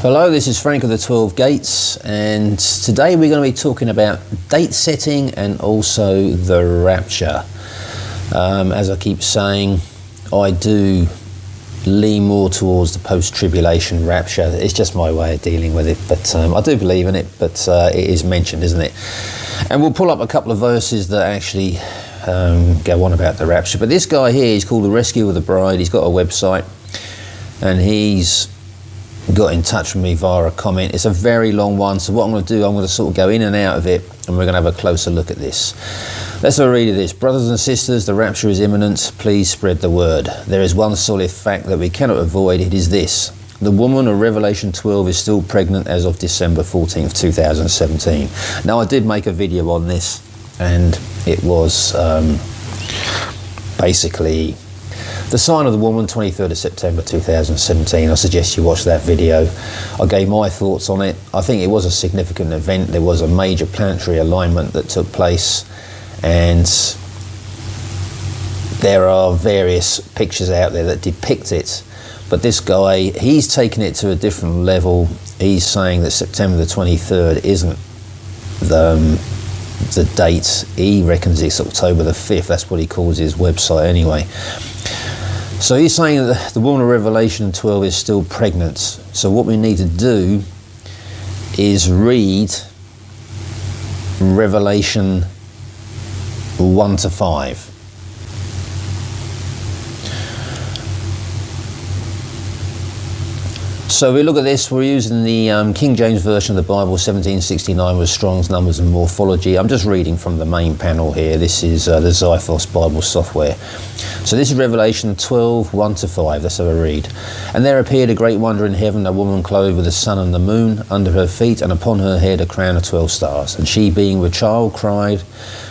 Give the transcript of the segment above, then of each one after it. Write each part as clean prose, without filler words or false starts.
Hello, this is Frank of the 12 Gates, and today we're going to be talking about date setting and also the rapture. As I keep saying, I do lean more towards the post-tribulation rapture. It's just my way of dealing with it, but I do believe in it, but it is mentioned, isn't it? And we'll pull up a couple of verses that actually go on about the rapture. But this guy here, he's called The Rescue of the Bride. He's got a website, and he's got in touch with me via a comment. It's a very long one, so what I'm going to do, I'm going to sort of go in and out of it, and we're going to have a closer look at this. Let's have a read of this. Brothers and sisters, the rapture is imminent. Please spread the word. There is one solid fact that we cannot avoid. It is this: the woman of Revelation 12 is still pregnant as of December 14th, 2017. Now, I did make a video on this, and it was basically the sign of the woman, 23rd of September 2017. I suggest you watch that video. I gave my thoughts on it. I think it was a significant event. There was a major planetary alignment that took place, and there are various pictures out there that depict it. But this guy, he's taken it to a different level. He's saying that September the 23rd isn't the date. He reckons it's October the 5th. That's what he calls his website anyway. So he's saying that the woman of Revelation 12 is still pregnant. So what we need to do is read Revelation 1 to 5. So we look at this, we're using the King James Version of the Bible, 1769, with Strong's Numbers and Morphology. I'm just reading from the main panel here. This is the Xiphos Bible software. So this is Revelation 12, 1 to 5. Let's have a read. And there appeared a great wonder in heaven, a woman clothed with the sun and the moon under her feet, and upon her head a crown of 12 stars. And she, being with child, cried,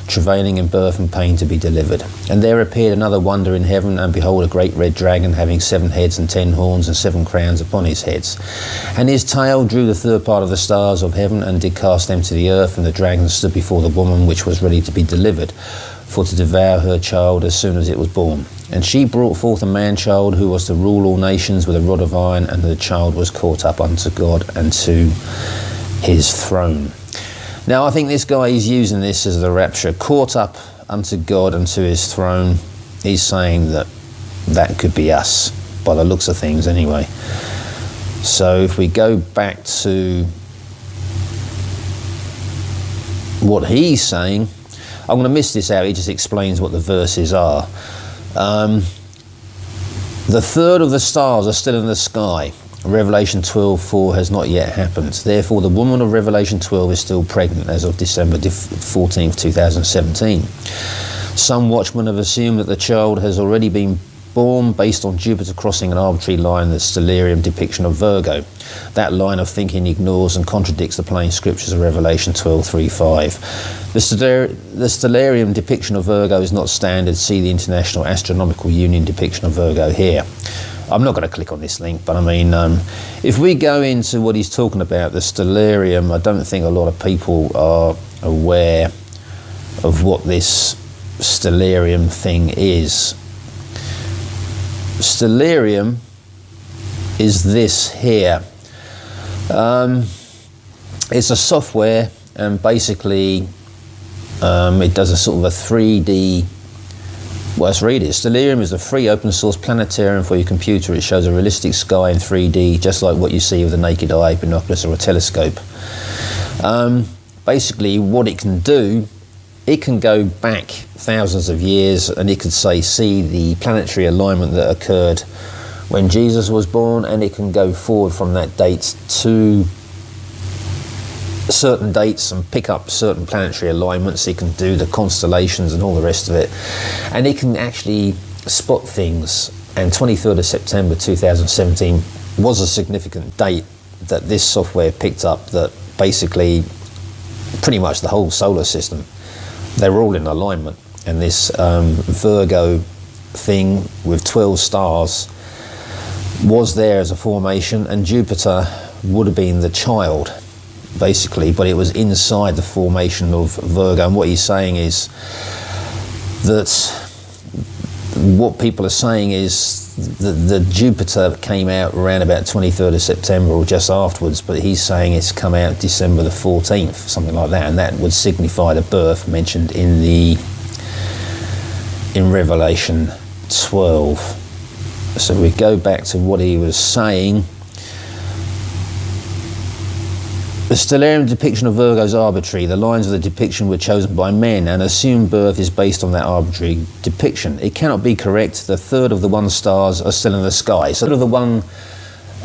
travailing in birth and pain to be delivered. And there appeared another wonder in heaven, and behold, a great red dragon, having 7 heads and 10 horns and 7 crowns upon his heads. And his tail drew the third part of the stars of heaven, and did cast them to the earth. And the dragon stood before the woman, which was ready to be delivered, for to devour her child as soon as it was born. And she brought forth a man-child, who was to rule all nations with a rod of iron, and the child was caught up unto God and to his throne. Now, I think this guy is using this as the rapture, caught up unto God and to his throne. He's saying that that could be us, by the looks of things anyway. So if we go back to what he's saying, I'm going to miss this out. He just explains what the verses are. The third of the stars are still in the sky. Revelation 12:4 has not yet happened. Therefore, the woman of Revelation 12 is still pregnant as of December 14th, 2017. Some watchmen have assumed that the child has already been born based on Jupiter crossing an arbitrary line, the stellarium depiction of Virgo. That line of thinking ignores and contradicts the plain scriptures of Revelation 12:3-5. The stellarium depiction of Virgo is not standard. See the International Astronomical Union depiction of Virgo here. I'm not going to click on this link, but I mean, if we go into what he's talking about, the stellarium, I don't think a lot of people are aware of what this stellarium thing is. Stellarium is this here. It's a software, and basically it does a sort of a 3D. Well, let's read it. Stellarium is a free open source planetarium for your computer. It shows a realistic sky in 3D, just like what you see with a naked eye, binoculars or a telescope. Basically, what it can do, it can go back thousands of years, and it could say, see the planetary alignment that occurred when Jesus was born, and it can go forward from that date to certain dates and pick up certain planetary alignments. It can do the constellations and all the rest of it, and it can actually spot things. And 23rd of September 2017 was a significant date that this software picked up, that basically pretty much the whole solar system, they were all in alignment. And this Virgo thing with 12 stars was there as a formation, and Jupiter would have been the child basically, but it was inside the formation of Virgo. And what he's saying is that what people are saying is the Jupiter came out around about 23rd of September or just afterwards, but he's saying it's come out December the 14th, something like that, and that would signify the birth mentioned in Revelation 12. So we go back to what he was saying. The stellarium depiction of Virgo is arbitrary. The lines of the depiction were chosen by men, and assumed birth is based on that arbitrary depiction. It cannot be correct. The third of the one stars are still in the sky. So the one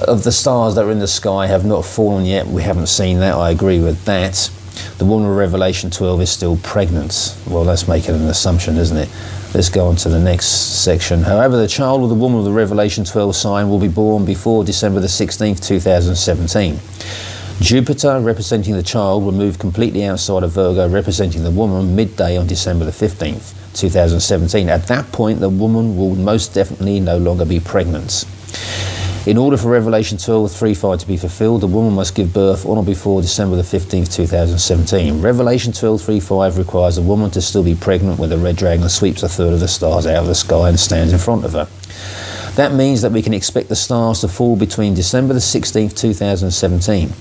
of the stars that are in the sky have not fallen yet. We haven't seen that. I agree with that. The woman of Revelation 12 is still pregnant. Well, that's making an assumption, isn't it? Let's go on to the next section. However, the child of the woman of the Revelation 12 sign will be born before December the 16th, 2017. Jupiter, representing the child, will move completely outside of Virgo, representing the woman, midday on December the 15th, 2017. At that point, the woman will most definitely no longer be pregnant. In order for Revelation 12:3-5 to be fulfilled, the woman must give birth on or before December the 15th, 2017. Revelation 12:3-5 requires a woman to still be pregnant when the red dragon sweeps a third of the stars out of the sky and stands in front of her. That means that we can expect the stars to fall between December the 16th, 2017.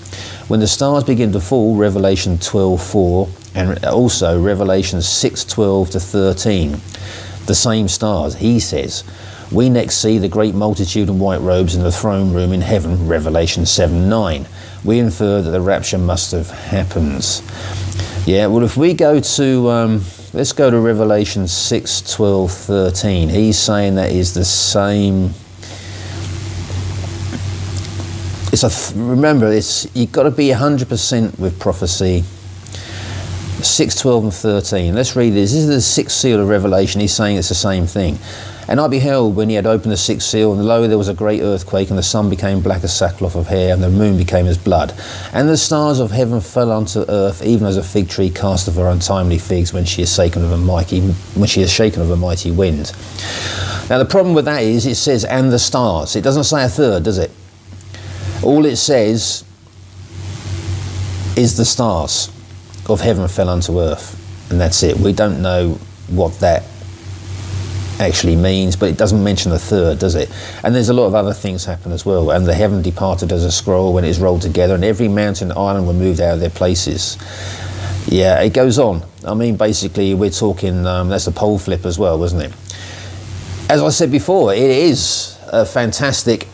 When the stars begin to fall, Revelation 12:4 and also Revelation 6:12-13, the same stars, he says, we next see the great multitude in white robes in the throne room in heaven, Revelation 7:9. We infer that the rapture must have happened. Yeah, well, if we go to, let's go to Revelation 6:12-13. He's saying that is the same. Remember, you've got to be 100% with prophecy. 6:12 and 13. Let's read this. This is the sixth seal of Revelation. He's saying it's the same thing. And I beheld when he had opened the sixth seal, and lo, there was a great earthquake, and the sun became black as sackcloth of hair, and the moon became as blood. And the stars of heaven fell unto earth, even as a fig tree casteth her untimely figs when she is shaken of a mighty wind. Now the problem with that is it says, and the stars. It doesn't say a third, does it? All it says is the stars of heaven fell unto earth, and that's it. We don't know what that actually means, but it doesn't mention the third, does it? And there's a lot of other things happen as well. And the heaven departed as a scroll when it is rolled together, and every mountain and island were moved out of their places. Yeah, it goes on. I mean, basically we're talking, that's a pole flip as well, wasn't it? As I said before, it is a fantastic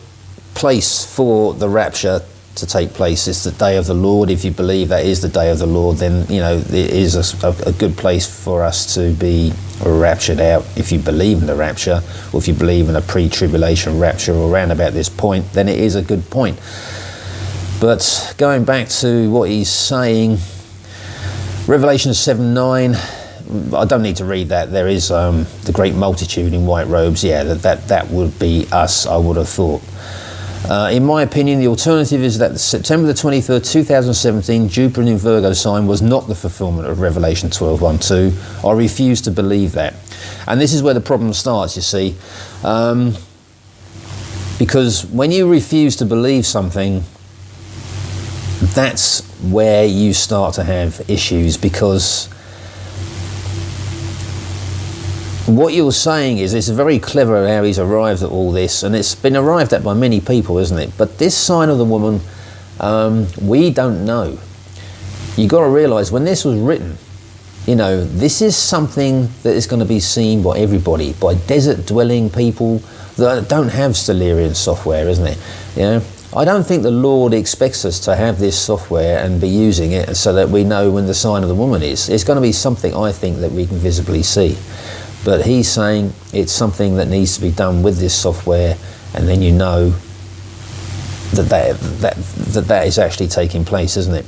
place for the rapture to take place. It's the day of the Lord. If you believe that is the day of the Lord, then you know it is a good place for us to be raptured out. If you believe in the rapture, or if you believe in a pre-tribulation rapture, or around about this point, then it is a good point. But going back to what he's saying, Revelation 7:9, I don't need to read that. There is the great multitude in white robes. Yeah, that would be us, I would have thought. In my opinion, the alternative is that September the 23rd, 2017, Jupiter in Virgo sign was not the fulfillment of Revelation 12:1-2. I refuse to believe that. And this is where the problem starts, you see. Because when you refuse to believe something, that's where you start to have issues, because what you're saying is, it's very clever how he's arrived at all this, and it's been arrived at by many people, isn't it? But this sign of the woman, we don't know. You've got to realise, when this was written, you know, this is something that is going to be seen by everybody, by desert-dwelling people that don't have stellarium software, isn't it? You know, I don't think the Lord expects us to have this software and be using it so that we know when the sign of the woman is. It's going to be something, I think, that we can visibly see. But he's saying it's something that needs to be done with this software, and then you know that is actually taking place, isn't it?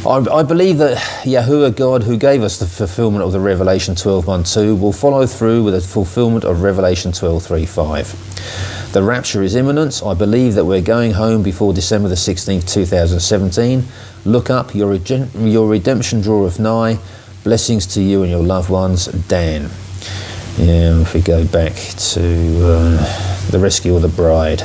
I believe that Yahuwah God, who gave us the fulfillment of the Revelation 12:1-2, will follow through with the fulfillment of Revelation 12:3-5. The rapture is imminent. I believe that we're going home before December the 16th, 2017. Look up, your redemption draweth nigh. Blessings to you and your loved ones, Dan. Yeah, if we go back to the rescue of the bride.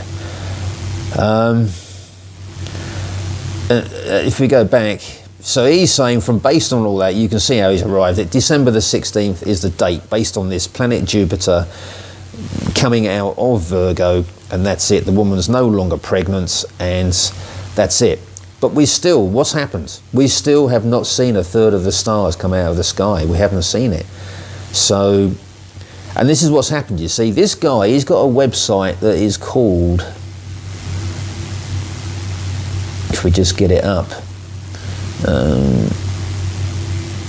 If we go back, So he's saying, from based on all that, you can see how he's arrived at December the 16th is the date based on this planet Jupiter coming out of Virgo, and that's it. The woman's no longer pregnant, and that's it. But we still, what's happened? We still have not seen a third of the stars come out of the sky. We haven't seen it. So, and this is what's happened, you see. This guy, he's got a website that is called, if we just get it up,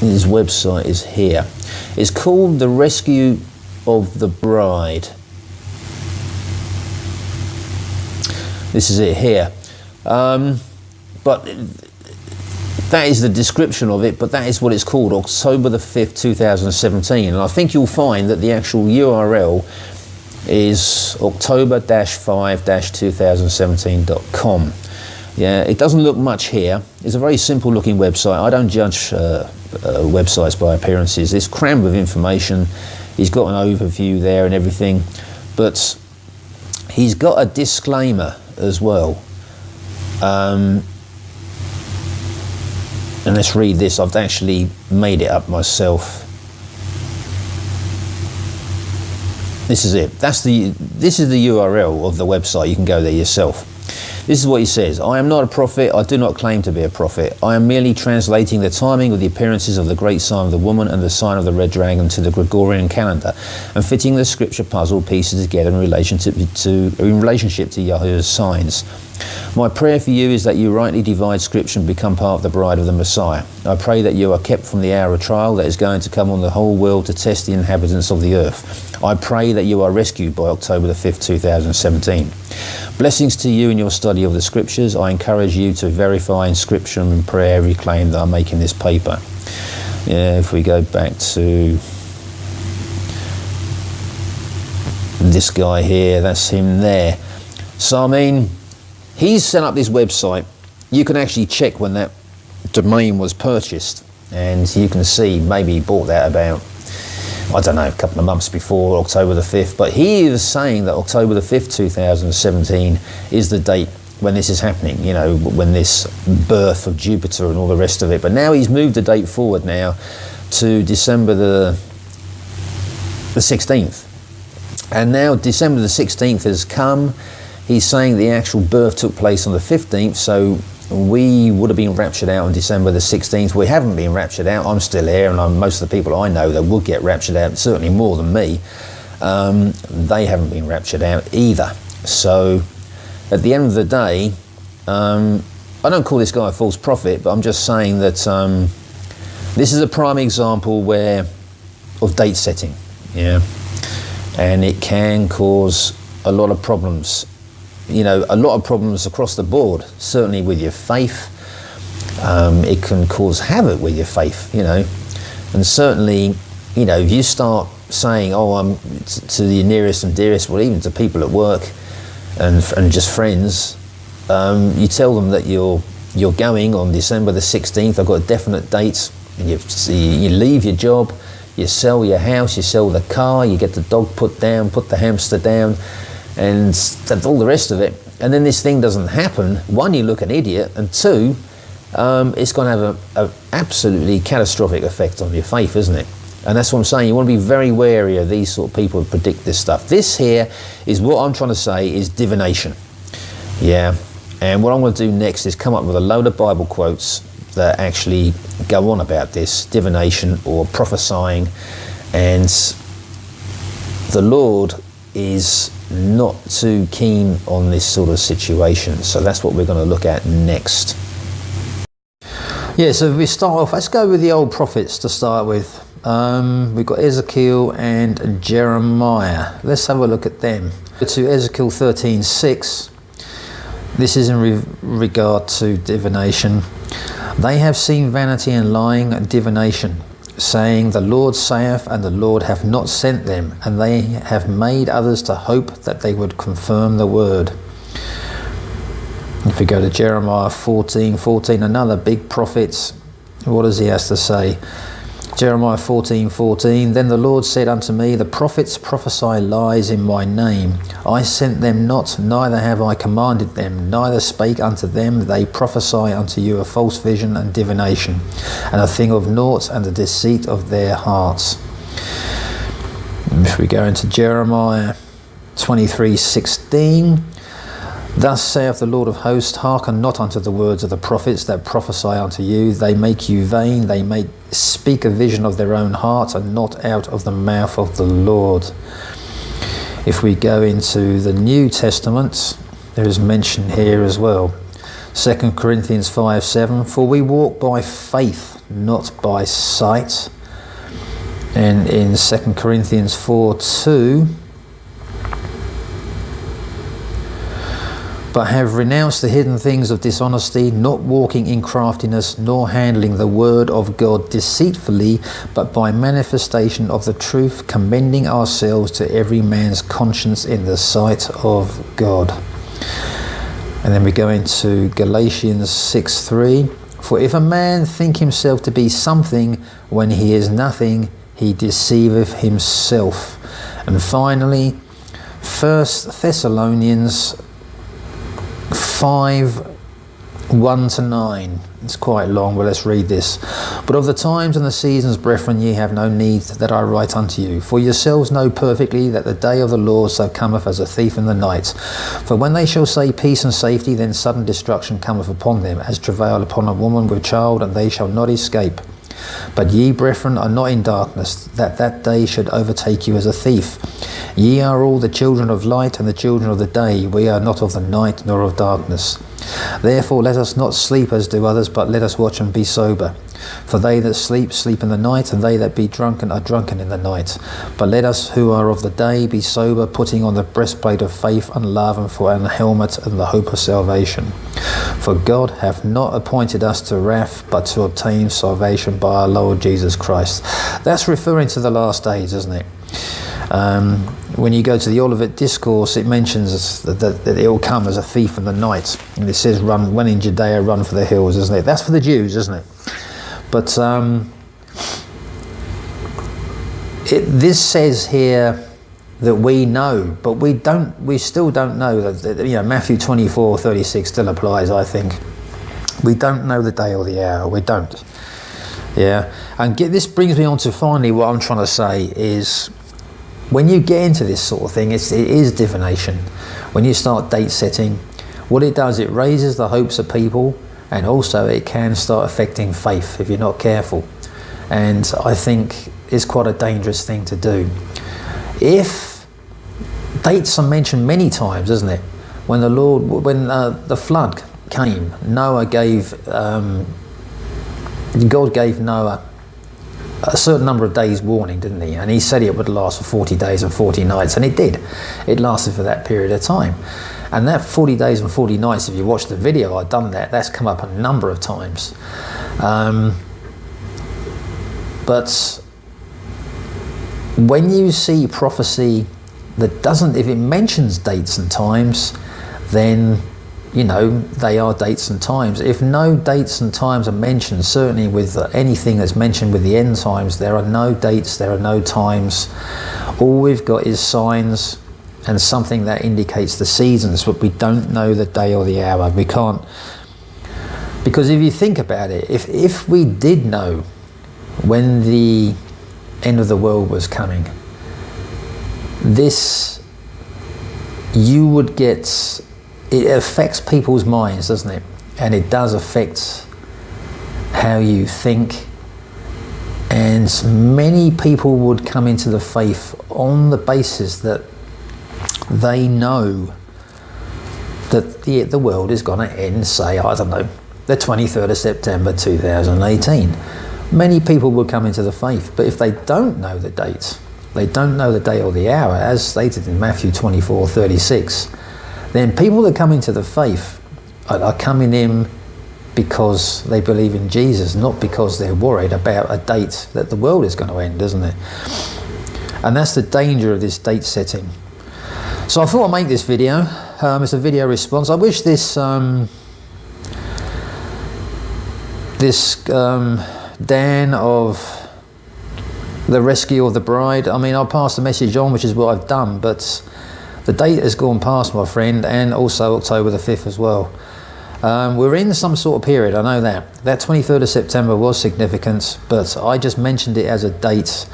his website is here. It's called The Rescue of the Bride. This is it here. But that is the description of it, but that is what it's called, October the 5th, 2017. And I think you'll find that the actual URL is october-5-2017.com. Yeah, it doesn't look much here. It's a very simple looking website. I don't judge websites by appearances. It's crammed with information. He's got an overview there and everything, but he's got a disclaimer as well. And let's read this. I've actually made it up myself. This is it. This is the URL of the website. You can go there yourself. This is what he says. I am not a prophet. I do not claim to be a prophet. I am merely translating the timing of the appearances of the great sign of the woman and the sign of the red dragon to the Gregorian calendar, and fitting the scripture puzzle pieces together in relationship to Yahweh's signs. My prayer for you is that you rightly divide scripture and become part of the bride of the Messiah. I pray that you are kept from the hour of trial that is going to come on the whole world to test the inhabitants of the earth. I pray that you are rescued by October the 5th, 2017. Blessings to you in your study of the scriptures. I encourage you to verify in scripture and in prayer every claim that I make in this paper. Yeah, if we go back to this guy here, that's him there. So I mean, he's set up this website. You can actually check when that domain was purchased, and you can see maybe he bought that about, I don't know, a couple of months before October the 5th, but he is saying that October the 5th, 2017 is the date when this is happening, you know, when this birth of Jupiter and all the rest of it. But now he's moved the date forward now to December the 16th. And now December the 16th has come. He's saying the actual birth took place on the 15th, so we would have been raptured out on December the 16th. We haven't been raptured out. I'm still here, and most of the people I know that would get raptured out, certainly more than me, they haven't been raptured out either. So at the end of the day, I don't call this guy a false prophet, but I'm just saying that this is a prime example of date setting, yeah, and it can cause a lot of problems. You know, a lot of problems across the board, certainly with your faith. It can cause havoc with your faith, you know, and certainly, you know, if you start saying, oh, I'm to the nearest and dearest, well, even to people at work and just friends, you tell them that you're going on December the 16th, I've got a definite date, and you leave your job, you sell your house, you sell the car, you get the dog put down, put the hamster down, and all the rest of it, and then this thing doesn't happen. One, you look an idiot, and two, it's going to have an absolutely catastrophic effect on your faith, isn't it? And that's what I'm saying. You want to be very wary of these sort of people who predict this stuff. This here is what I'm trying to say is divination. Yeah, and what I'm going to do next is come up with a load of Bible quotes that actually go on about this divination or prophesying, and the Lord is not too keen on this sort of situation. So that's what we're going to look at next. Yeah, so if we start off, let's go with the old prophets to start with. We've got Ezekiel and Jeremiah. Let's have a look at them. To Ezekiel 13:6. This is in regard to divination. They have seen vanity and lying and divination, saying, the Lord saith, and the Lord hath not sent them, and they have made others to hope that they would confirm the word. If we go to Jeremiah 14:14, another big prophet, what does he have to say? Jeremiah 14:14. Then the Lord said unto me, the prophets prophesy lies in my name. I sent them not, neither have I commanded them, neither spake unto them. They prophesy unto you a false vision and divination, and a thing of naught, and the deceit of their hearts. And if we go into Jeremiah 23:16. Thus saith the Lord of hosts, hearken not unto the words of the prophets that prophesy unto you. They make you vain, they may speak a vision of their own heart, and not out of the mouth of the Lord. If we go into the New Testament, there is mention here as well. 2 Corinthians 5:7. For we walk by faith, not by sight. And in 2 Corinthians 4:2. But have renounced the hidden things of dishonesty, not walking in craftiness, nor handling the word of God deceitfully, but by manifestation of the truth, commending ourselves to every man's conscience in the sight of God. And then we go into Galatians 6:3. For if a man think himself to be something when he is nothing, he deceiveth himself. And finally, 1 Thessalonians 5:1-9. It's quite long, but let's read this. But of the times and the seasons, brethren, ye have no need that I write unto you. For yourselves know perfectly that the day of the Lord so cometh as a thief in the night. For when they shall say peace and safety, then sudden destruction cometh upon them, as travail upon a woman with child, and they shall not escape. But ye, brethren, are not in darkness, that that day should overtake you as a thief. Ye are all the children of light and the children of the day. We are not of the night nor of darkness. Therefore let us not sleep as do others, but let us watch and be sober. For they that sleep, sleep in the night, and they that be drunken are drunken in the night. But let us who are of the day be sober, putting on the breastplate of faith and love, and for an helmet and the hope of salvation. For God hath not appointed us to wrath, but to obtain salvation by our Lord Jesus Christ. That's referring to the last days, isn't it? When you go to the Olivet Discourse, it mentions that it will come as a thief in the night. And it says, "Run, when in Judea, run for the hills," isn't it? That's for the Jews, isn't it? But this says here that we know, but we still don't know that, Matthew 24:36 still applies, I think. We don't know the day or the hour, we don't. Yeah, and this brings me on to finally what I'm trying to say is, when you get into this sort of thing, it is divination. When you start date setting, what it does, it raises the hopes of people, and also it can start affecting faith if you're not careful. And I think it's quite a dangerous thing to do. If dates are mentioned many times, isn't it? When the flood came, God gave Noah a certain number of days warning, didn't he? And he said it would last for 40 days and 40 nights, and it did. It lasted for that period of time. And that 40 days and 40 nights, if you watch the video, I've done that's come up a number of times. But when you see prophecy that doesn't, if it mentions dates and times, then they are dates and times. If no dates and times are mentioned, certainly with anything that's mentioned with the end times, there are no dates, there are no times. All we've got is signs and something that indicates the seasons, but we don't know the day or the hour. We can't, because if you think about it, if we did know when the end of the world was coming, it affects people's minds, doesn't it? And it does affect how you think. And many people would come into the faith on the basis that they know that the world is going to end, say, I don't know, the 23rd of September 2018. Many people would come into the faith, but if they don't know the date, they don't know the day or the hour, as stated in Matthew 24:36, then people that come into the faith are coming in because they believe in Jesus, not because they're worried about a date that the world is going to end, isn't it? And that's the danger of this date setting. So I thought I'd make this video. It's a video response. I wish this Dan of the rescue of the bride. I mean, I'll pass the message on, which is what I've done, but the date has gone past, my friend, and also October the 5th as well. We're in some sort of period, I know that. That 23rd of September was significant, but I just mentioned it as a date,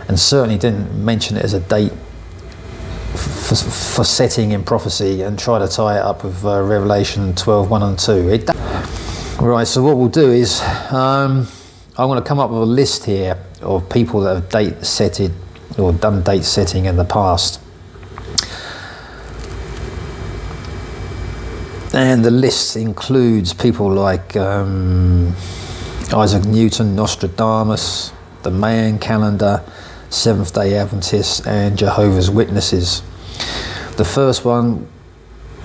and certainly didn't mention it as a date for setting in prophecy and try to tie it up with Revelation 12, 1 and 2. Right, so what we'll do is, I'm going to come up with a list here of people that have date setted or done date setting in the past. And the list includes people like Isaac Newton, Nostradamus, the Mayan Calendar, Seventh-day Adventists, and Jehovah's Witnesses. The first one,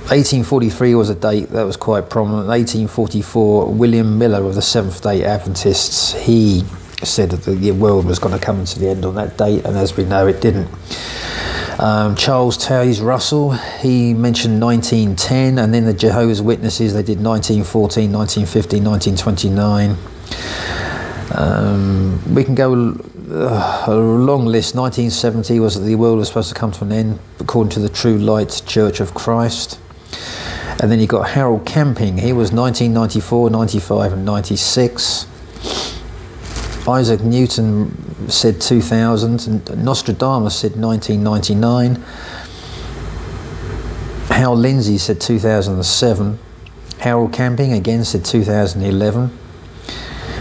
1843 was a date that was quite prominent. 1844, William Miller of the Seventh-day Adventists, he said that the world was going to come to the end on that date, and as we know, it didn't. Charles Taze Russell, he mentioned 1910, and then the Jehovah's Witnesses, they did 1914, 1915, 1929. We can go a long list. 1970 was that the world was supposed to come to an end according to the True Light Church of Christ. And then you've got Harold Camping, he was 1994, 95 and 96. Isaac Newton said 2000, and Nostradamus said 1999. Hal Lindsey said 2007. Harold Camping again said 2011.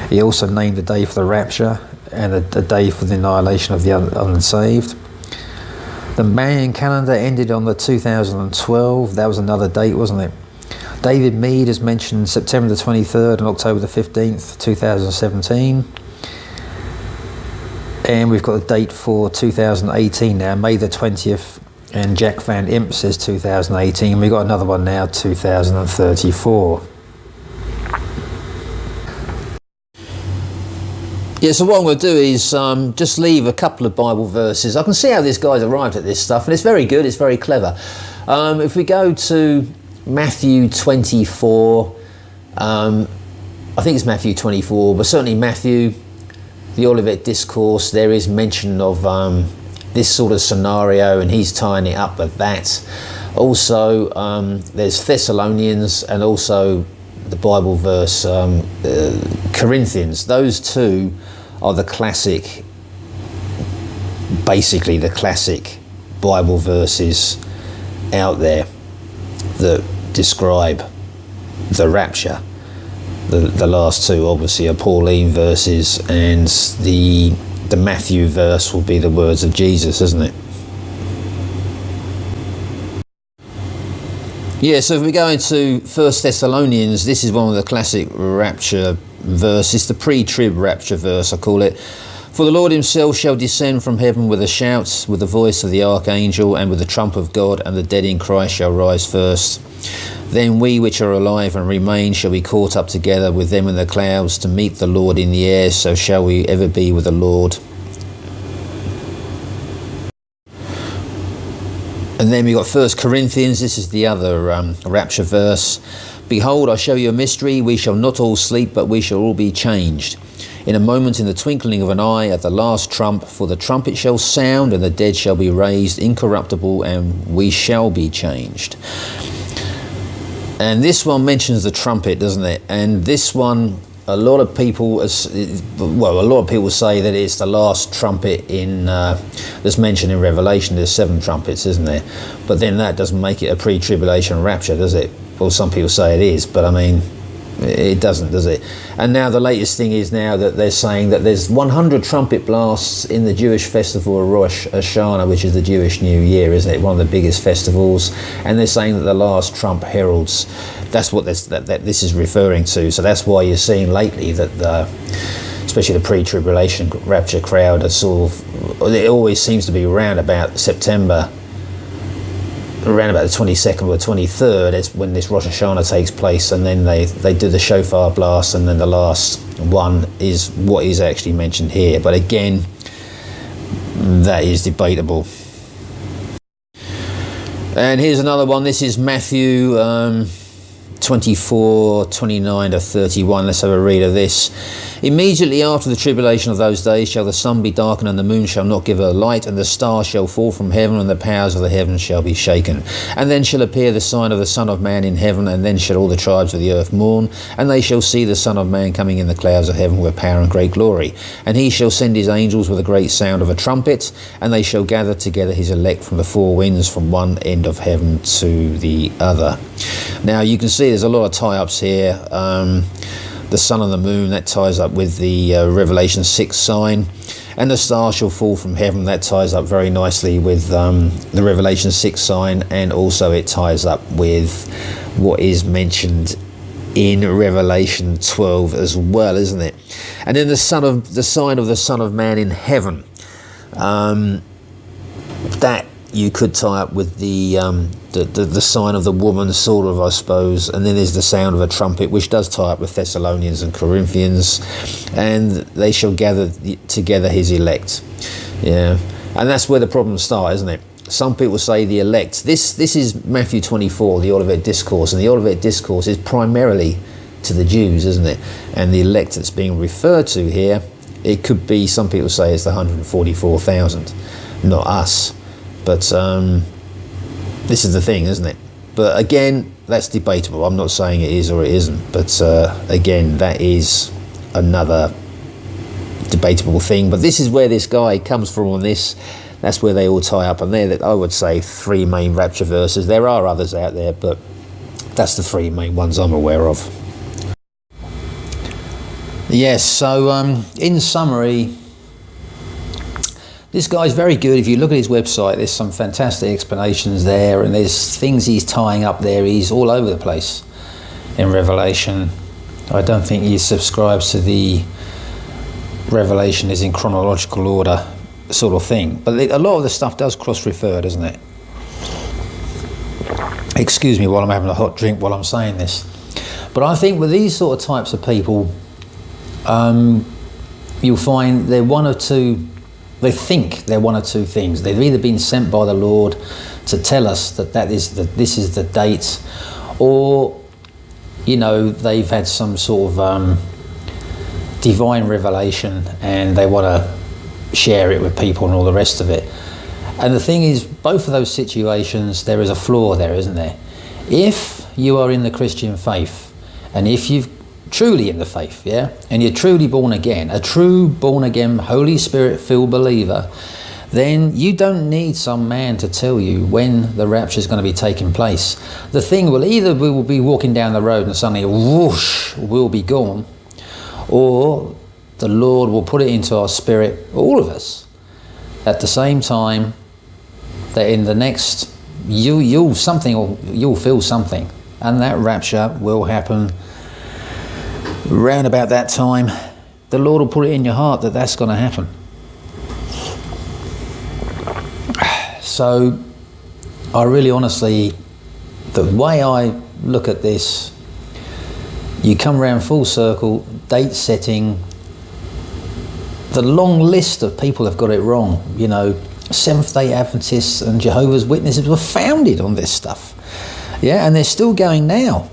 He also named a day for the rapture and a day for the annihilation of the unsaved. The Mayan calendar ended on the 2012. That was another date, wasn't it? David Mead has mentioned September the 23rd and October the 15th, 2017. And we've got a date for 2018 now, May the 20th. And Jack Van Imp says 2018. We've got another one now, 2034. Yeah, so what I'm going to do is just leave a couple of Bible verses. I can see how this guy's arrived at this stuff, and it's very good, it's very clever. If we go to Matthew 24, I think it's Matthew 24, but certainly Matthew, the Olivet Discourse, there is mention of this sort of scenario, and he's tying it up with that. Also, there's Thessalonians, and also the Bible verse Corinthians. Those two are the classic, basically the classic Bible verses out there that describe the rapture. The last two obviously are Pauline verses, and the Matthew verse will be the words of Jesus, isn't it? Yeah, so if we go into 1 Thessalonians, this is one of the classic rapture verses, the PreTrib Rapture verse, I call it. For the Lord himself shall descend from heaven with a shout, with the voice of the archangel, and with the trump of God, and the dead in Christ shall rise first. Then we which are alive and remain shall be caught up together with them in the clouds to meet the Lord in the air, so shall we ever be with the Lord. And then we got 1 Corinthians, this is the other rapture verse. Behold, I show you a mystery, we shall not all sleep, but we shall all be changed. In a moment, in the twinkling of an eye, at the last trump, for the trumpet shall sound, and the dead shall be raised incorruptible, and we shall be changed. And this one mentions the trumpet, doesn't it? And this one, a lot of people say that it's the last trumpet that's mentioned in Revelation. There's 7 trumpets, isn't there? But then that doesn't make it a pre-tribulation rapture, does it? Well, some people say it is, but I mean, it doesn't, does it? And now the latest thing is now that they're saying that there's 100 trumpet blasts in the Jewish festival of Rosh Hashanah, which is the Jewish New Year, isn't it? One of the biggest festivals. And they're saying that the last trump heralds. That's what this is referring to. So that's why you're seeing lately that especially the pre-tribulation rapture crowd are sort of, it always seems to be around about September, around about the 22nd or 23rd, it's when this Rosh Hashanah takes place, and then they do the shofar blast, and then the last one is what is actually mentioned here. But again, that is debatable. And here's another one. This is Matthew 24, 29 to 31. Let's have a read of this. Immediately after the tribulation of those days shall the sun be darkened, and the moon shall not give her light, and the stars shall fall from heaven, and the powers of the heavens shall be shaken. And then shall appear the sign of the Son of Man in heaven, and then shall all the tribes of the earth mourn, and they shall see the Son of Man coming in the clouds of heaven with power and great glory. And he shall send his angels with a great sound of a trumpet, and they shall gather together his elect from the four winds, from one end of heaven to the other. Now you can see there's a lot of tie-ups here. The sun and the moon, that ties up with the Revelation 6 sign, and the stars shall fall from heaven, that ties up very nicely with the Revelation 6 sign, and also it ties up with what is mentioned in Revelation 12 as well, isn't it? And then the sign of the Son of Man in heaven, that you could tie up with the sign of the woman, sort of, I suppose. And then there's the sound of a trumpet, which does tie up with Thessalonians and Corinthians. And they shall gather together his elect. Yeah, and that's where the problems start, isn't it? Some people say the elect. This is Matthew 24, the Olivet Discourse, and the Olivet Discourse is primarily to the Jews, isn't it? And the elect that's being referred to here, it could be, some people say it's the 144,000, not us. But this is the thing, isn't it? But again, that's debatable. I'm not saying it is or it isn't. But again, that is another debatable thing. But this is where this guy comes from on this. That's where they all tie up. And they're, I would say, three main rapture verses. There are others out there, but that's the three main ones I'm aware of. Yes, so in summary, this guy's very good. If you look at his website, there's some fantastic explanations there, and there's things he's tying up there. He's all over the place in Revelation. I don't think he subscribes to the Revelation is in chronological order sort of thing. But a lot of the stuff does cross-refer, doesn't it? Excuse me while I'm having a hot drink while I'm saying this. But I think with these sort of types of people, you'll find they're one or two. They think they're one or two things. They've either been sent by the Lord to tell us that this is the date, or, you know, they've had some sort of divine revelation and they want to share it with people and all the rest of it. And the thing is, both of those situations, there is a flaw there, isn't there? If you are in the Christian faith, and if you've truly in the faith, yeah, and you're truly born again, a true born again, Holy Spirit filled believer, then you don't need some man to tell you when the rapture is going to be taking place. The thing will either, we will be walking down the road and suddenly whoosh, we'll be gone, or the Lord will put it into our spirit, all of us, at the same time, that in the next, you'll feel something, and that rapture will happen round about that time. The Lord will put it in your heart that that's going to happen. So I really honestly, the way I look at this, you come round full circle, date setting, the long list of people have got it wrong. You know, Seventh-day Adventists and Jehovah's Witnesses were founded on this stuff. Yeah, and they're still going now.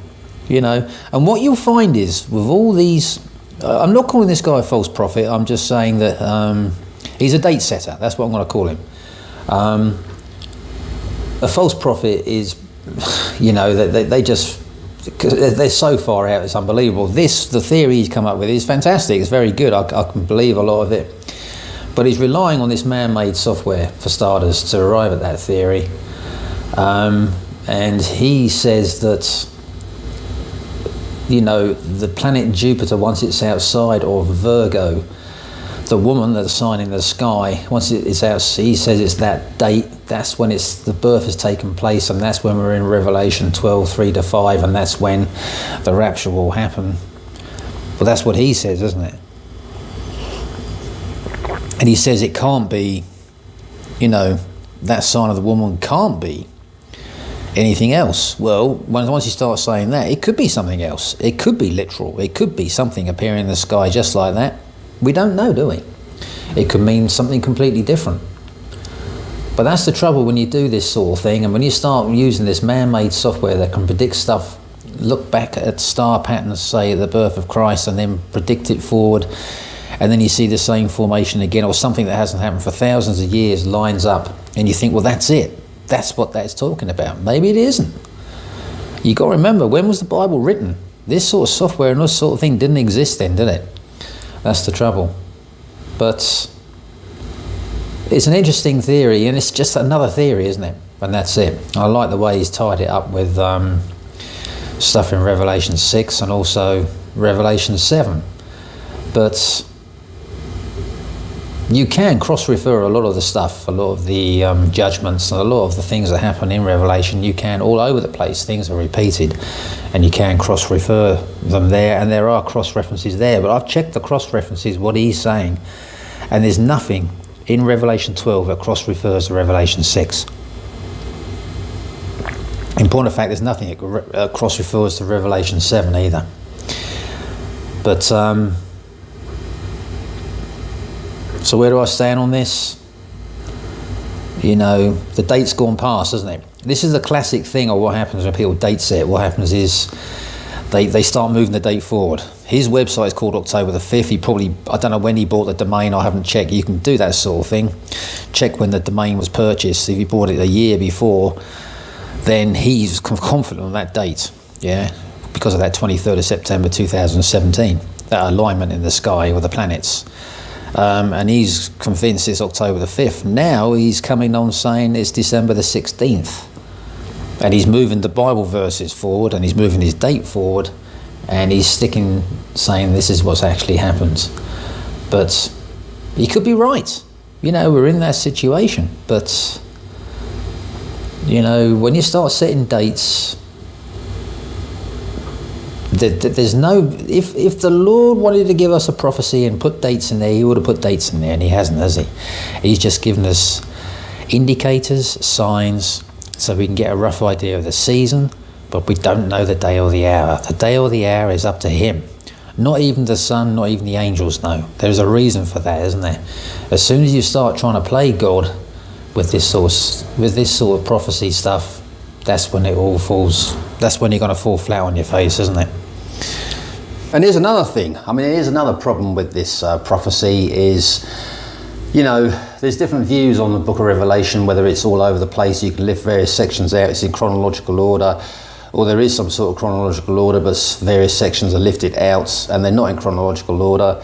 You know, and what you'll find is with all these, I'm not calling this guy a false prophet, I'm just saying that he's a date setter. That's what I'm going to call him. A false prophet is, you know, they just, they're so far out, it's unbelievable. The theory he's come up with is fantastic, it's very good, I can believe a lot of it. But he's relying on this man-made software, for starters, to arrive at that theory. And he says that, you know, the planet Jupiter, once it's outside of Virgo, the woman, the sign in the sky, once it's out, he says it's that date, that's when the birth has taken place, and that's when we're in Revelation 12, 3-5, and that's when the rapture will happen. Well, that's what he says, isn't it? And he says it can't be, you know, that sign of the woman can't be anything else. Well, once you start saying that, it could be something else. It could be literal. It could be something appearing in the sky just like that. We don't know, do we? It could mean something completely different. But that's the trouble when you do this sort of thing, and when you start using this man-made software that can predict stuff look back at star patterns, say at the birth of Christ, and then predict it forward, and then you see the same formation again, or something that hasn't happened for thousands of years lines up, and you think, well, that's it. That's what that's talking about. Maybe it isn't. You got to remember, when was the Bible written? This sort of software and this sort of thing didn't exist then, did it? That's the trouble. But it's an interesting theory, and it's just another theory, isn't it? And that's it. I like the way he's tied it up with stuff in Revelation 6 and also Revelation 7. But you can cross-refer a lot of the stuff, a lot of the judgments, and a lot of the things that happen in Revelation. You can, all over the place, things are repeated, and you can cross-refer them there, and there are cross-references there. But I've checked the cross-references, what he's saying, and there's nothing in Revelation 12 that cross-refers to Revelation 6. In point of fact, there's nothing that cross-refers to Revelation 7 either. But, so where do I stand on this? You know, the date's gone past, isn't it? This is the classic thing of what happens when people date set. What happens is they start moving the date forward. His website is called October the 5th. He probably, I don't know when he bought the domain, I haven't checked. You can do that sort of thing. Check when the domain was purchased. If he bought it a year before, then he's confident on that date, yeah, because of that 23rd of September 2017, that alignment in the sky with the planets. And he's convinced it's October the 5th. Now he's coming on saying it's December the 16th. And he's moving the Bible verses forward, and he's moving his date forward, and he's saying this is what's actually happened. But he could be right. You know, we're in that situation. But, you know, when you start setting dates, there's no, if the Lord wanted to give us a prophecy and put dates in there, he would have put dates in there, and he hasn't, has he? He's just given us indicators, signs, so we can get a rough idea of the season, but we don't know the day or the hour. The day or the hour is up to him. Not even the sun, not even the angels know. There's a reason for that, isn't there? As soon as you start trying to play God with this sort of prophecy stuff, that's when it all falls. That's when you're going to fall flat on your face, isn't it? And here's another thing. I mean, here's another problem with this prophecy is, you know, there's different views on the book of Revelation, whether it's all over the place, you can lift various sections out, it's in chronological order, or there is some sort of chronological order, but various sections are lifted out and they're not in chronological order.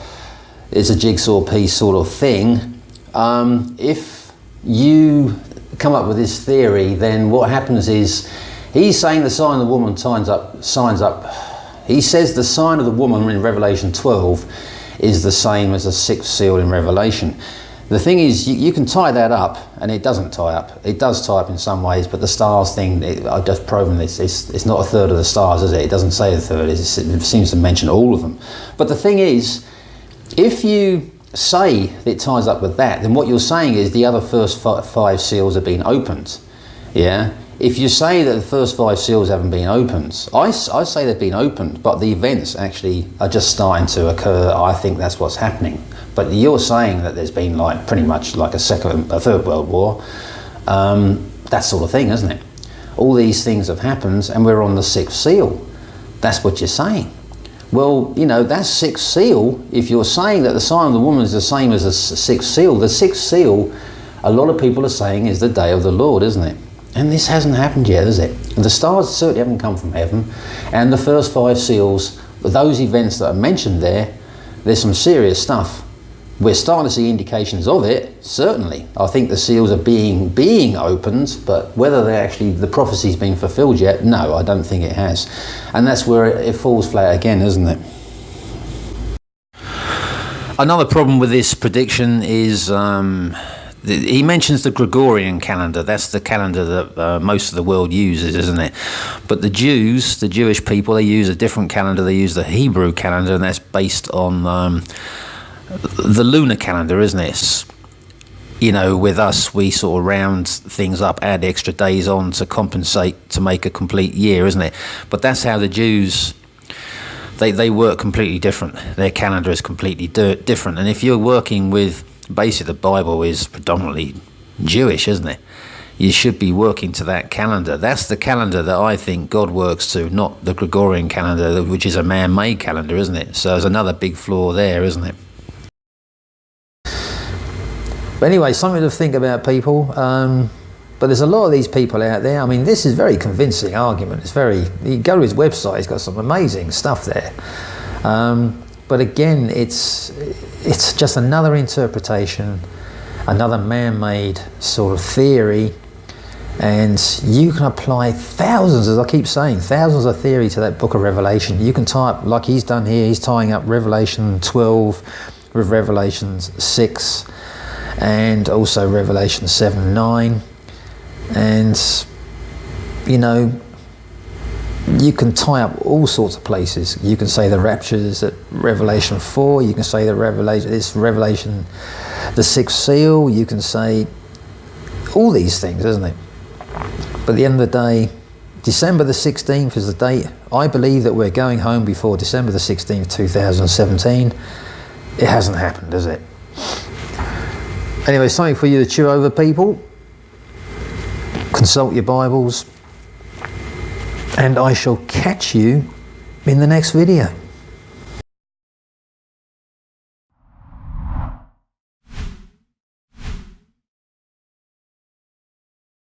It's a jigsaw piece sort of thing. If you come up with this theory, then what happens is, he's saying the sign of the woman signs up. He says the sign of the woman in Revelation 12 is the same as the sixth seal in Revelation. The thing is, you can tie that up, and it doesn't tie up. It does tie up in some ways, but the stars thing, I've just proven this. It's not a third of the stars, is it? It doesn't say a third. It seems to mention all of them. But the thing is, if you say that it ties up with that, then what you're saying is the other first five seals have been opened. Yeah. If you say that the first five seals haven't been opened, I say they've been opened, but the events actually are just starting to occur. I think that's what's happening. But you're saying that there's been like pretty much like a third world war, that sort of thing, isn't it? All these things have happened, and we're on the sixth seal. That's what you're saying. Well, you know, that sixth seal, if you're saying that the sign of the woman is the same as the sixth seal, a lot of people are saying is the day of the Lord, isn't it? And this hasn't happened yet, has it? And the stars certainly haven't come from heaven. And the first five seals, those events that are mentioned there, there's some serious stuff. We're starting to see indications of it, certainly. I think the seals are being opened, but whether they're actually, the prophecy's been fulfilled yet, no, I don't think it has. And that's where it falls flat again, isn't it? Another problem with this prediction is he mentions the Gregorian calendar. That's the calendar that most of the world uses, isn't it? But the Jews, the Jewish people, they use a different calendar. They use the Hebrew calendar, and that's based on the lunar calendar, isn't it? You know, with us, we sort of round things up, add extra days on to compensate to make a complete year, isn't it? But that's how the Jews, they work completely different. Their calendar is completely different. And if you're working with, basically the Bible is predominantly Jewish, isn't it? you should be working to that calendar. That's the calendar that I think God works to, not the Gregorian calendar, which is a man-made calendar, isn't it? So there's another big flaw there, isn't it? But anyway, something to think about, people. But there's a lot of these people out there. I mean, this is very convincing argument. It's very, you go to his website, he's got some amazing stuff there. But again, it's just another interpretation, another man-made sort of theory, and you can apply thousands, as I keep saying, thousands of theory to that book of Revelation. You can type, like he's done here, he's tying up Revelation 12 with Revelation 6, and also Revelation 7, 9. And, you know, you can tie up all sorts of places. You can say the rapture is at Revelation 4. You can say the Revelation, the sixth seal. You can say all these things, isn't it? But at the end of the day, December the 16th is the date. I believe that we're going home before December the 16th, 2017. It hasn't happened, has it? Anyway, something for you to chew over, people. Consult your Bibles, and I shall catch you in the next video.